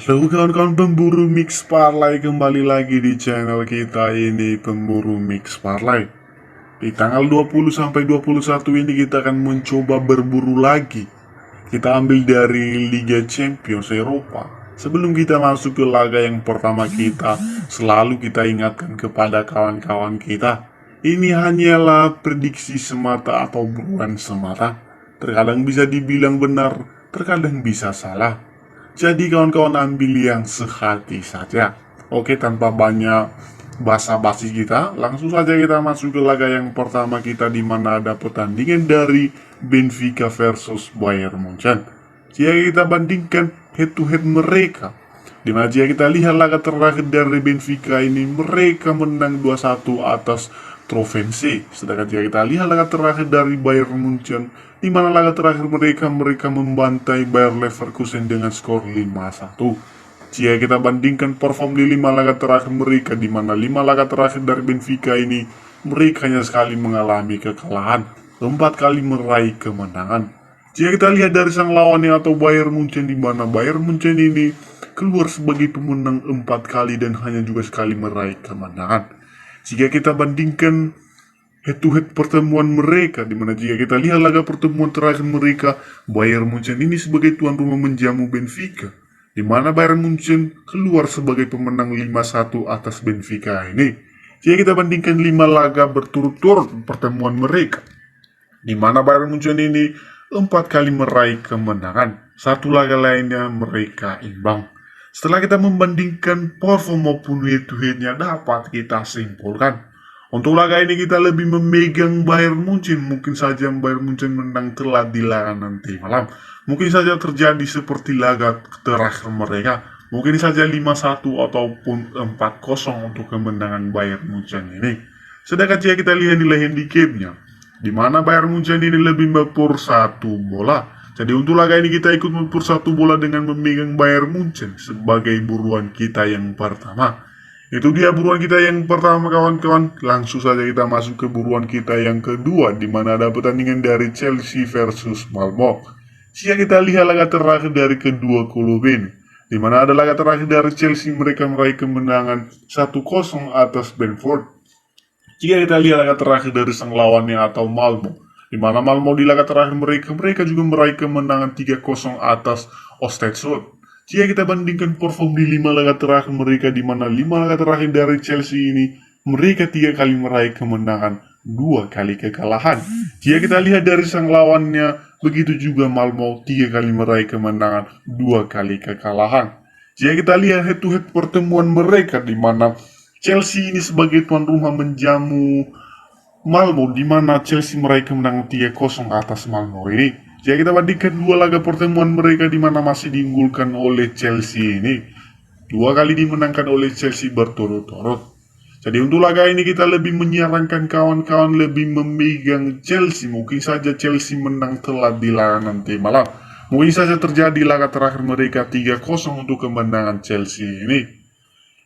Halo kawan-kawan pemburu Mix Parlay, kembali lagi di channel kita ini, Pemburu Mix Parlay. Di tanggal 20 sampai 21 ini kita akan mencoba berburu lagi. Kita ambil dari Liga Champions Eropa. Sebelum kita masuk ke laga yang pertama kita, selalu kita ingatkan kepada kawan-kawan kita, ini hanyalah prediksi semata atau buruan semata. Terkadang bisa dibilang benar, terkadang bisa salah. Jadi kawan-kawan ambil yang sehati saja. Oke, tanpa banyak basa-basi kita, langsung saja kita masuk ke laga yang pertama kita, di mana ada pertandingan dari Benfica versus Bayern Munchen. Jika kita bandingkan head to head mereka, di mana jika kita lihat laga terakhir dari Benfica ini, mereka menang 2-1 atas Trovense. Sedangkan jika kita lihat laga terakhir dari Bayern Munchen, di mana laga terakhir mereka membantai Bayer Leverkusen dengan skor 5-1. Jika kita bandingkan perform di 5 laga terakhir mereka, di mana 5 laga terakhir dari Benfica ini, mereka hanya sekali mengalami kekalahan, 4 kali meraih kemenangan. Jika kita lihat dari sang lawannya atau Bayern Munchen, di mana Bayern Munchen ini keluar sebagai pemenang 4 kali dan hanya juga sekali meraih kemenangan. Jika kita bandingkan head to head pertemuan mereka, dimana jika kita lihat laga pertemuan terakhir mereka, Bayern Munchen ini sebagai tuan rumah menjamu Benfica, dimana Bayern Munchen keluar sebagai pemenang 5-1 atas Benfica ini. Jika kita bandingkan 5 laga berturut-turut pertemuan mereka, dimana Bayern Munchen ini 4 kali meraih kemenangan, 1 laga lainnya mereka imbang. Setelah kita membandingkan perform maupun head to headnya, dapat kita simpulkan, untuk laga ini kita lebih memegang Bayern Munchen. Mungkin saja Bayern Munchen menang telat di laga nanti malam. Mungkin saja terjadi seperti laga terakhir mereka. Mungkin saja 5-1 ataupun 4-0 untuk kemenangan Bayern Munchen ini. Sedangkan jika kita lihat nilai handicapnya, di mana Bayern Munchen ini lebih mepur 1 bola. Jadi untuk laga ini kita ikut mepur 1 bola dengan memegang Bayern Munchen sebagai buruan kita yang pertama. Itu dia buruan kita yang pertama kawan-kawan. Langsung saja kita masuk ke buruan kita yang kedua, di mana ada pertandingan dari Chelsea versus Malmo. Jika kita lihat laga terakhir dari kedua klub ini, di mana ada laga terakhir dari Chelsea, mereka meraih kemenangan 1-0 atas Brentford. Jika kita lihat laga terakhir dari sang lawannya atau Malmo, di mana Malmo di laga terakhir mereka juga meraih kemenangan 3-0 atas Ostersund. Jika kita bandingkan perform di 5 laga terakhir mereka, di mana 5 laga terakhir dari Chelsea ini, mereka 3 kali meraih kemenangan, 2 kali kekalahan. Jika kita lihat dari sang lawannya, begitu juga Malmo 3 kali meraih kemenangan, 2 kali kekalahan. Jika kita lihat head to head pertemuan mereka, di mana Chelsea ini sebagai tuan rumah menjamu Malmo, di mana Chelsea meraih kemenangan 3-0 atas Malmo ini. Jika kita bandingkan 2 laga pertemuan mereka, di mana masih diunggulkan oleh Chelsea ini, 2 kali dimenangkan oleh Chelsea berturut-turut. Jadi untuk laga ini kita lebih menyarankan kawan-kawan lebih memegang Chelsea. Mungkin saja Chelsea menang telat di laga nanti malam. Mungkin saja terjadi laga terakhir mereka 3-0 untuk kemenangan Chelsea ini.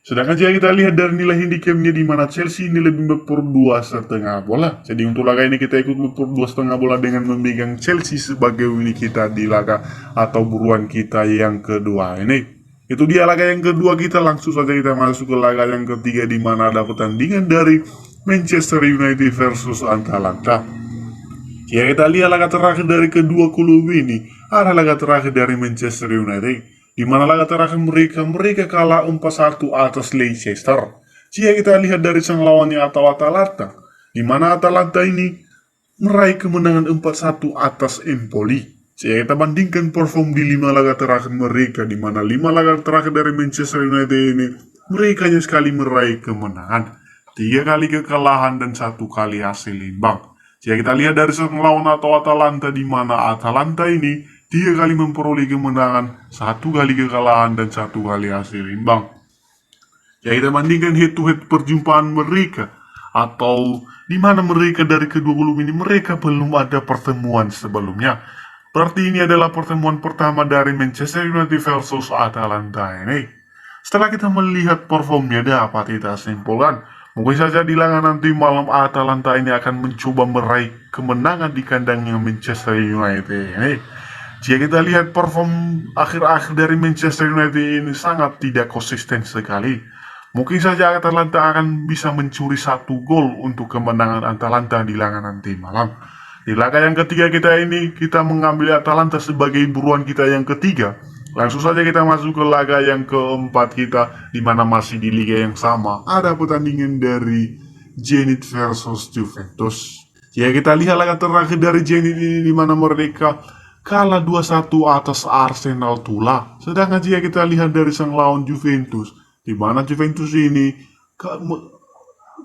Sedangkan jika kita lihat dari nilai handicapnya, di mana Chelsea ini lebih mepur 2,5 bola. Jadi untuk laga ini kita ikut mepur 2,5 bola dengan memegang Chelsea sebagai winning kita di laga atau buruan kita yang kedua ini. Itu dia laga yang kedua kita. Langsung saja kita masuk ke laga yang ketiga, di mana ada pertandingan dari Manchester United versus Atalanta. Jika kita lihat laga terakhir dari kedua klub ini, ada laga terakhir dari Manchester United, di mana laga terakhir mereka kalah 4-1 atas Leicester. Jika kita lihat dari sang lawannya atau Atalanta, di mana Atalanta ini meraih kemenangan 4-1 atas Empoli. Jika kita bandingkan perform di 5 laga terakhir mereka, di mana 5 laga terakhir dari Manchester United ini, mereka hanya sekali meraih kemenangan, 3 kali kekalahan dan 1 kali hasil imbang. Jika kita lihat dari sang lawan atau Atalanta, di mana Atalanta ini 3 kali memperoleh kemenangan, 1 kali kekalahan, dan 1 kali hasil imbang. Jika kita bandingkan head to head perjumpaan mereka, atau di mana mereka dari kedua klub ini, mereka belum ada pertemuan sebelumnya. Berarti ini adalah pertemuan pertama dari Manchester United versus Atalanta ini. Setelah kita melihat performnya, dapat kita simpulkan, mungkin saja di laga nanti malam Atalanta ini akan mencoba meraih kemenangan di kandangnya Manchester United ini. Jika kita lihat perform akhir-akhir dari Manchester United ini sangat tidak konsisten sekali. Mungkin saja Atalanta akan bisa mencuri satu gol untuk kemenangan Atalanta di laga nanti malam. Di laga yang ketiga kita ini, kita mengambil Atalanta sebagai buruan kita yang ketiga. Langsung saja kita masuk ke laga yang keempat kita, di mana masih di liga yang sama. Ada pertandingan dari Zenit versus Juventus. Jika kita lihat laga terakhir dari Zenit ini, di mana mereka kalah 2-1 atas Arsenal Tula. Sedangkan jika kita lihat dari sang lawan Juventus, di mana Juventus ini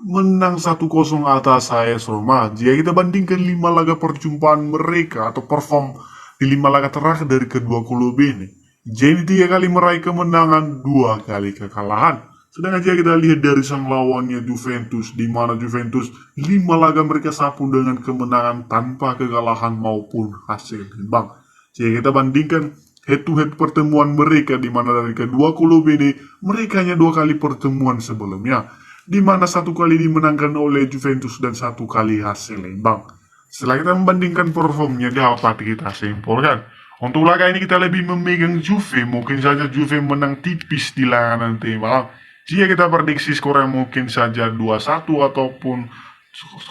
menang 1-0 atas AS Roma. Jika kita bandingkan 5 laga perjumpaan mereka atau perform di 5 laga terakhir dari kedua klub ini, Zenit 3 kali meraih kemenangan, 2 kali kekalahan. Sedangkan jika kita lihat dari sang lawannya Juventus, di mana Juventus 5 laga mereka sapu dengan kemenangan tanpa kekalahan maupun hasil imbang. Jika kita bandingkan head to head pertemuan mereka, di mana dari kedua klub ini mereka hanya 2 kali pertemuan sebelumnya, di mana 1 kali dimenangkan oleh Juventus dan 1 kali hasil imbang. Setelah kita membandingkan performnya, dapat kita simpulkan untuk laga ini kita lebih memegang Juve. Mungkin saja Juve menang tipis di laga nanti malam. Jika kita prediksi skornya mungkin saja 2-1 ataupun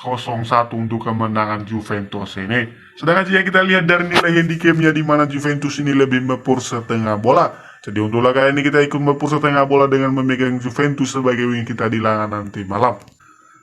0-1 untuk kemenangan Juventus ini. Sedangkan jika kita lihat dari nilai handicapnya, di mana Juventus ini lebih mepur setengah bola. Jadi untuk laga ini kita ikut mepur setengah bola dengan memegang Juventus sebagai win kita di laga nanti malam.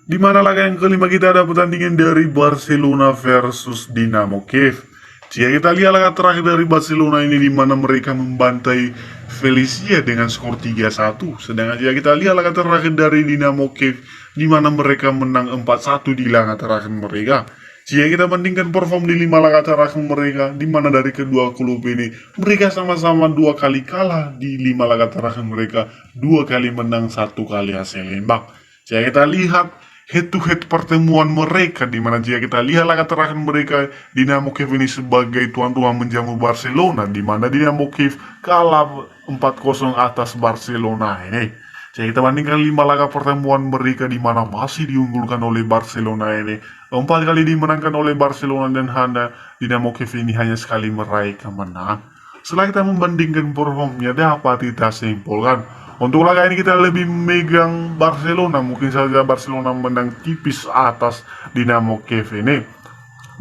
Di mana laga yang kelima kita ada pertandingan dari Barcelona versus Dinamo Kiev. Jika kita lihat laga terakhir dari Barcelona ini, di mana mereka membantai Valencia dengan skor 3-1. Sedangkan jika kita lihat laga terakhir dari Dinamo Kiev, di mana mereka menang 4-1 di laga terakhir mereka. Jika kita bandingkan perform di 5 laga terakhir mereka, di mana dari kedua klub ini mereka sama-sama 2 kali kalah di 5 laga terakhir mereka, 2 kali menang, 1 kali hasil imbang. Jika kita lihat head to head pertemuan mereka, di mana jika kita lihat laga terakhir mereka, Dinamo Kiev ini sebagai tuan rumah menjamu Barcelona, di mana Dinamo Kiev kalah 4-0 atas Barcelona ini. Jika kita bandingkan 5 laga pertemuan mereka, di mana masih diunggulkan oleh Barcelona ini, 4 kali dimenangkan oleh Barcelona, dan hanya Dinamo Kiev ini hanya sekali meraih kemenangan. Setelah kita membandingkan performnya, dapat kita simpulkan untuk laga ini kita lebih memegang Barcelona. Mungkin saja Barcelona menang tipis atas Dinamo Kiev ini.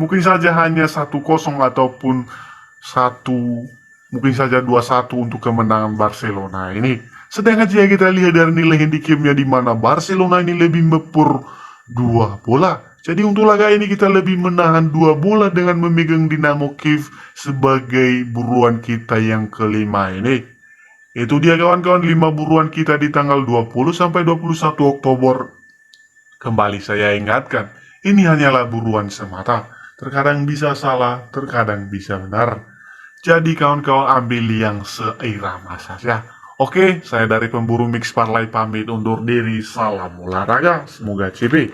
Mungkin saja hanya 1-0 ataupun mungkin saja 2-1 untuk kemenangan Barcelona ini. Sedangkan jika kita lihat dari nilai handicapnya, di mana Barcelona ini lebih mepur 2 bola. Jadi untuk laga ini kita lebih menahan 2 bola dengan memegang Dinamo Kiev sebagai buruan kita yang kelima ini. Itu dia kawan-kawan 5 buruan kita di tanggal 20 sampai 21 Oktober. Kembali saya ingatkan, ini hanyalah buruan semata. Terkadang bisa salah, terkadang bisa benar. Jadi kawan-kawan ambil yang seirama saja. Oke, saya dari pemburu Mix Parlay pamit undur diri. Salam olahraga, semoga CP.